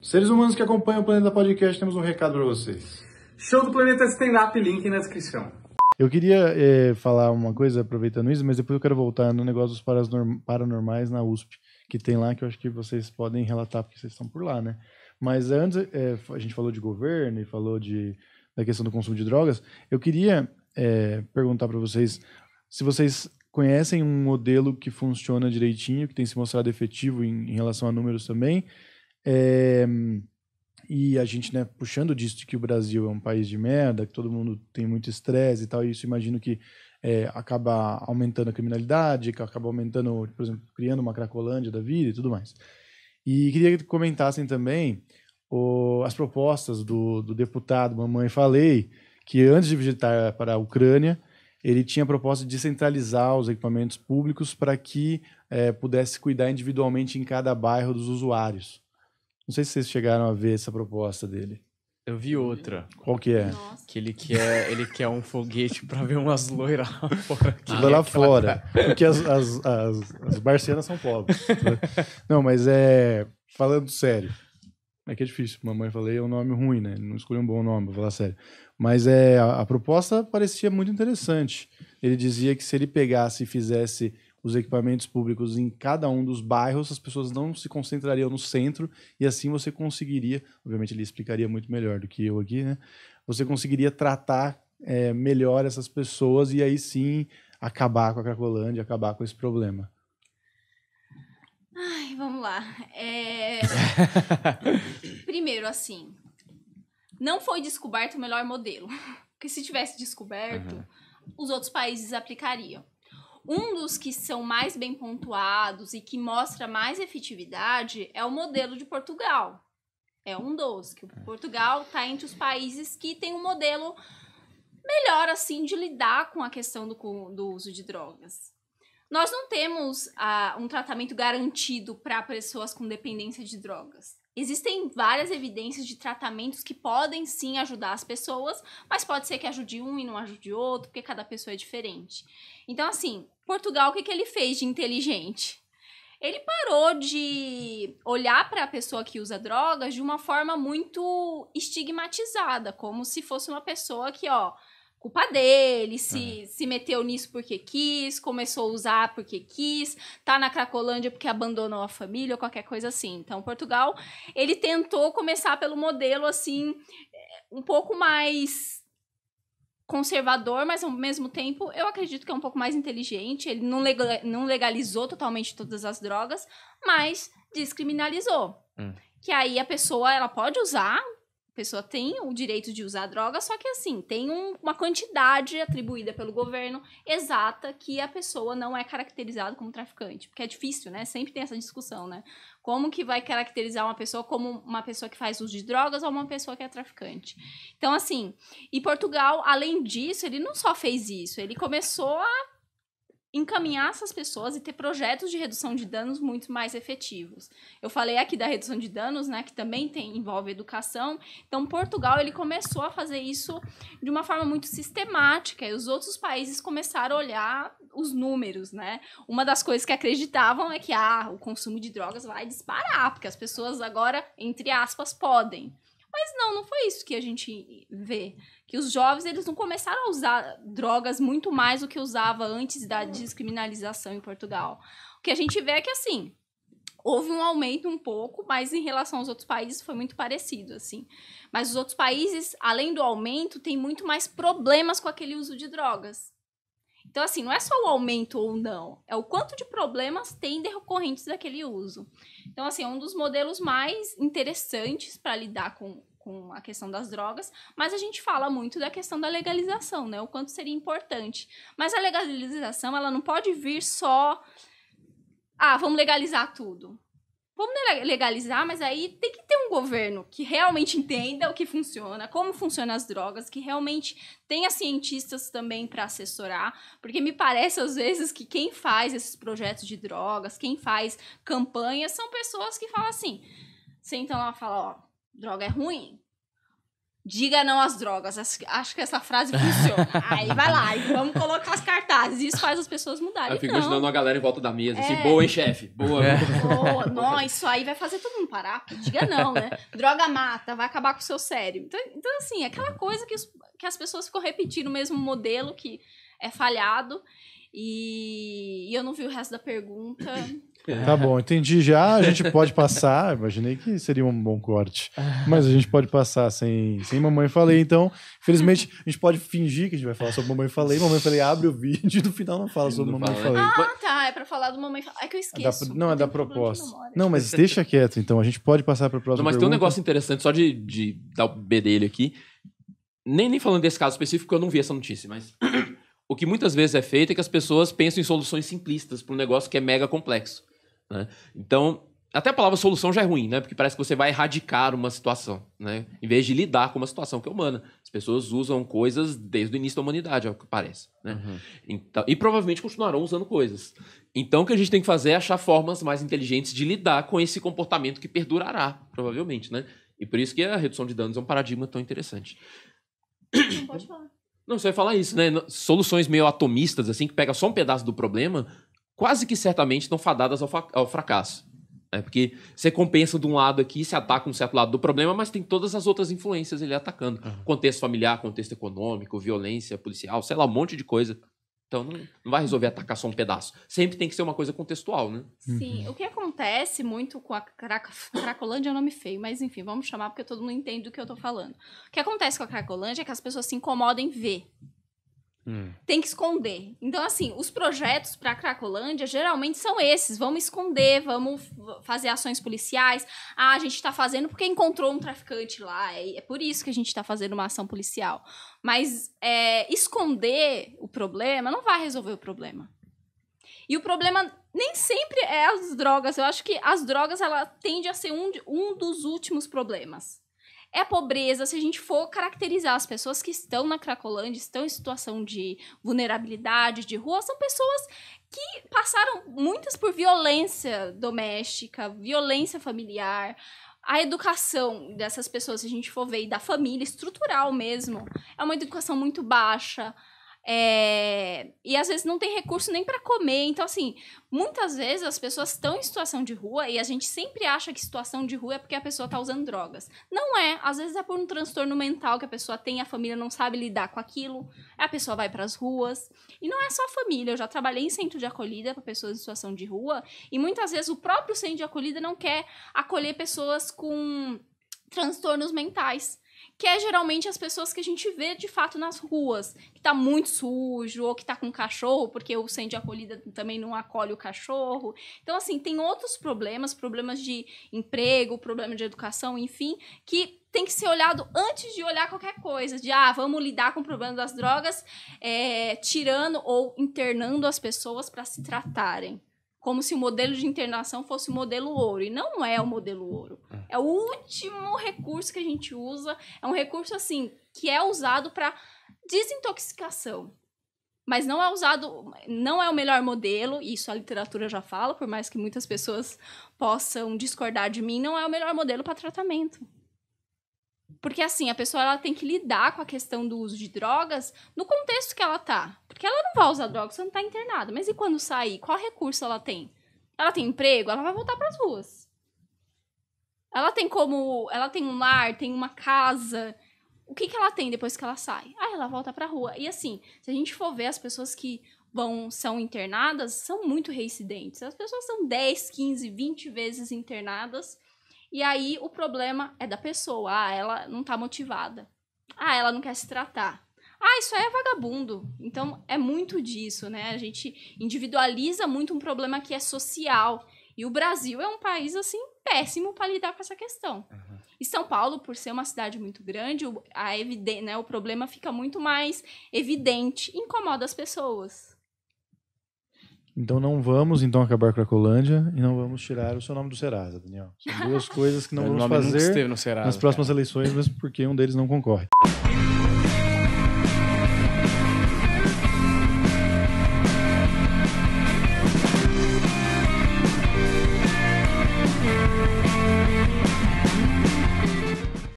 Seres humanos que acompanham o Planeta Podcast, temos um recado para vocês. Show do Planeta Stand-Up, link na descrição. Eu queria falar uma coisa, aproveitando isso, mas depois eu quero voltar no negócio dos paranormais na USP, que tem lá, que eu acho que vocês podem relatar, porque vocês estão por lá, né? Mas antes, a gente falou de governo e falou da questão do consumo de drogas. Eu queria perguntar para vocês se vocês conhecem um modelo que funciona direitinho, que tem se mostrado efetivo em relação a números também. E a gente, né, puxando disso de que o Brasil é um país de merda, que todo mundo tem muito estresse e tal, e isso imagino que acaba aumentando a criminalidade, que acaba aumentando, por exemplo, criando uma Cracolândia da vida e tudo mais. E queria que comentassem também as propostas do deputado Mamãe Falei, que antes de visitar para a Ucrânia, ele tinha a proposta de centralizar os equipamentos públicos para que pudesse cuidar individualmente em cada bairro dos usuários. Não sei se vocês chegaram a ver essa proposta dele. Eu vi outra. Qual que é? Nossa. Que ele quer um foguete pra ver umas loiras lá fora. Lá fora. Porque as marcianas são pobres. Né? Não, mas falando sério. É que é difícil. Mamãe Falei é um nome ruim, né? Não escolhi um bom nome, vou falar sério. Mas a proposta parecia muito interessante. Ele dizia que se ele pegasse e fizesse os equipamentos públicos em cada um dos bairros, as pessoas não se concentrariam no centro e assim você conseguiria, obviamente ele explicaria muito melhor do que eu aqui, né? Você conseguiria tratar melhor essas pessoas e aí sim acabar com a Cracolândia, acabar com esse problema. Ai, vamos lá. Primeiro, assim, não foi descoberto o melhor modelo. Porque se tivesse descoberto, os outros países aplicariam. Um dos que são mais bem pontuados e que mostra mais efetividade é o modelo de Portugal. É um dos, que Portugal está entre os países que tem um modelo melhor, assim, de lidar com a questão do uso de drogas. Nós não temos um tratamento garantido para pessoas com dependência de drogas. Existem várias evidências de tratamentos que podem sim ajudar as pessoas, mas pode ser que ajude um e não ajude outro, porque cada pessoa é diferente. Então, assim, Portugal, o que ele fez de inteligente? Ele parou de olhar para a pessoa que usa drogas de uma forma muito estigmatizada, como se fosse uma pessoa que, culpa dele, se meteu nisso porque quis, começou a usar porque quis, tá na Cracolândia porque abandonou a família ou qualquer coisa assim. Então, Portugal, ele tentou começar pelo modelo, assim, um pouco mais conservador, mas ao mesmo tempo, eu acredito que é um pouco mais inteligente. Ele não legalizou totalmente todas as drogas, mas descriminalizou. Que aí a pessoa, ela pode usar, a pessoa tem o direito de usar droga, só que assim, tem uma quantidade atribuída pelo governo exata que a pessoa não é caracterizada como traficante. Porque é difícil, né? Sempre tem essa discussão, né? Como que vai caracterizar uma pessoa como uma pessoa que faz uso de drogas ou uma pessoa que é traficante? Então, assim, e Portugal, além disso, ele não só fez isso, ele começou a encaminhar essas pessoas e ter projetos de redução de danos muito mais efetivos. Eu falei aqui da redução de danos, né, que também envolve educação. Então, Portugal, ele começou a fazer isso de uma forma muito sistemática e os outros países começaram a olhar os números, né? Uma das coisas que acreditavam é que o consumo de drogas vai disparar, porque as pessoas agora, entre aspas, podem. Mas não foi isso que a gente vê. Que os jovens, eles não começaram a usar drogas muito mais do que usava antes da descriminalização em Portugal. O que a gente vê é que, assim, houve um aumento um pouco, mas em relação aos outros países foi muito parecido, assim. Mas os outros países, além do aumento, tem muito mais problemas com aquele uso de drogas. Então, assim, não é só o aumento ou não, é o quanto de problemas tem decorrentes daquele uso. Então, assim, é um dos modelos mais interessantes para lidar com a questão das drogas, mas a gente fala muito da questão da legalização, né? O quanto seria importante. Mas a legalização, ela não pode vir só... vamos legalizar tudo. Vamos legalizar, mas aí tem que ter um governo que realmente entenda o que funciona, como funcionam as drogas, que realmente tenha cientistas também para assessorar, porque me parece às vezes que quem faz esses projetos de drogas, quem faz campanhas, são pessoas que falam assim, sentam lá e falam, droga é ruim, Diga não às drogas. Acho que essa frase funciona. Aí vai lá, e vamos colocar as cartazes. Isso faz as pessoas mudarem. Eu fico imaginando a galera em volta da mesa, assim, boa, hein, chefe? Boa. Boa. Não, isso aí vai fazer todo mundo parar. Diga não, né? Droga mata, vai acabar com o seu cérebro. Então assim, aquela coisa que as pessoas ficam repetindo o mesmo modelo que é falhado. E eu não vi o resto da pergunta. Tá bom, entendi já. A gente pode passar. Imaginei que seria um bom corte. Mas a gente pode passar sem Mamãe Falei. Então, infelizmente, a gente pode fingir que a gente vai falar sobre Mamãe Falei. Mamãe Falei abre o vídeo e no final não fala sobre Mamãe Falei. Ah, tá. É pra falar do Mamãe Falei. É que eu esqueço. Não, é da proposta. Não, mas deixa quieto. Então, a gente pode passar pra próxima Mas pergunta. tem um negócio interessante, só de dar o bedelho aqui. Nem falando desse caso específico, porque eu não vi essa notícia, mas... O que muitas vezes é feito é que as pessoas pensam em soluções simplistas para um negócio que é mega complexo, né? Então, até a palavra solução já é ruim, né? Porque parece que você vai erradicar uma situação, né? Em vez de lidar com uma situação que é humana. As pessoas usam coisas desde o início da humanidade, é o que parece, né? Então, e provavelmente continuarão usando coisas. Então, o que a gente tem que fazer é achar formas mais inteligentes de lidar com esse comportamento que perdurará, provavelmente, né? E por isso que a redução de danos é um paradigma tão interessante. Não pode falar. Não, você vai falar isso, né? Soluções meio atomistas, assim, que pega só um pedaço do problema, quase que certamente estão fadadas ao fracasso. Né? Porque você compensa de um lado aqui, se ataca um certo lado do problema, mas tem todas as outras influências ele atacando. Contexto familiar, contexto econômico, violência policial, sei lá, um monte de coisa. Então não vai resolver atacar só um pedaço. Sempre tem que ser uma coisa contextual, né? Sim, o que acontece muito com a Cracolândia é um nome feio, mas enfim, vamos chamar porque todo mundo entende do que eu tô falando. O que acontece com a Cracolândia é que as pessoas se incomodam em ver. Tem que esconder. Então, assim, os projetos para a Cracolândia geralmente são esses. Vamos esconder, vamos fazer ações policiais. Ah, a gente está fazendo porque encontrou um traficante lá. É por isso que a gente está fazendo uma ação policial. Mas esconder o problema não vai resolver o problema. E o problema nem sempre é as drogas. Eu acho que as drogas, ela tende a ser um dos últimos problemas. É a pobreza. Se a gente for caracterizar as pessoas que estão na Cracolândia, estão em situação de vulnerabilidade, de rua, são pessoas que passaram muitas por violência doméstica, violência familiar. A educação dessas pessoas, se a gente for ver, e da família, estrutural mesmo, é uma educação muito baixa. E às vezes não tem recurso nem para comer. Então, assim, muitas vezes as pessoas estão em situação de rua e a gente sempre acha que situação de rua é porque a pessoa tá usando drogas. Não é. Às vezes é por um transtorno mental que a pessoa tem, a família não sabe lidar com aquilo, a pessoa vai para as ruas. E não é só a família. Eu já trabalhei em centro de acolhida para pessoas em situação de rua e muitas vezes o próprio centro de acolhida não quer acolher pessoas com transtornos mentais. Que é geralmente as pessoas que a gente vê de fato nas ruas, que tá muito sujo, ou que tá com cachorro, porque o centro de acolhida também não acolhe o cachorro. Então, assim, tem outros problemas de emprego, problema de educação, enfim, que tem que ser olhado antes de olhar qualquer coisa, de vamos lidar com o problema das drogas, tirando ou internando as pessoas para se tratarem. Como se o modelo de internação fosse o modelo ouro. E não é o modelo ouro. É o último recurso que a gente usa. É um recurso, assim, que é usado para desintoxicação. Mas não é o melhor modelo. Isso a literatura já fala, por mais que muitas pessoas possam discordar de mim, não é o melhor modelo para tratamento. Porque, assim, a pessoa ela tem que lidar com a questão do uso de drogas no contexto que ela tá. Porque ela não vai usar drogas, você não tá internada. Mas e quando sair? Qual recurso ela tem? Ela tem emprego? Ela vai voltar pras ruas. Ela tem um lar, tem uma casa. O que ela tem depois que ela sai? Ela volta pra rua. E, assim, se a gente for ver as pessoas que são internadas, são muito reincidentes. As pessoas são 10, 15, 20 vezes internadas. E aí, o problema é da pessoa. Ela não tá motivada. Ela não quer se tratar. Isso aí é vagabundo. Então, é muito disso, né? A gente individualiza muito um problema que é social. E o Brasil é um país, assim, péssimo para lidar com essa questão. E São Paulo, por ser uma cidade muito grande, o problema fica muito mais evidente. Incomoda as pessoas. Então não vamos acabar com a Cracolândia e não vamos tirar o seu nome do Serasa, Daniel. São duas coisas que não vamos fazer esteve no Serasa, nas próximas eleições, mesmo porque um deles não concorre.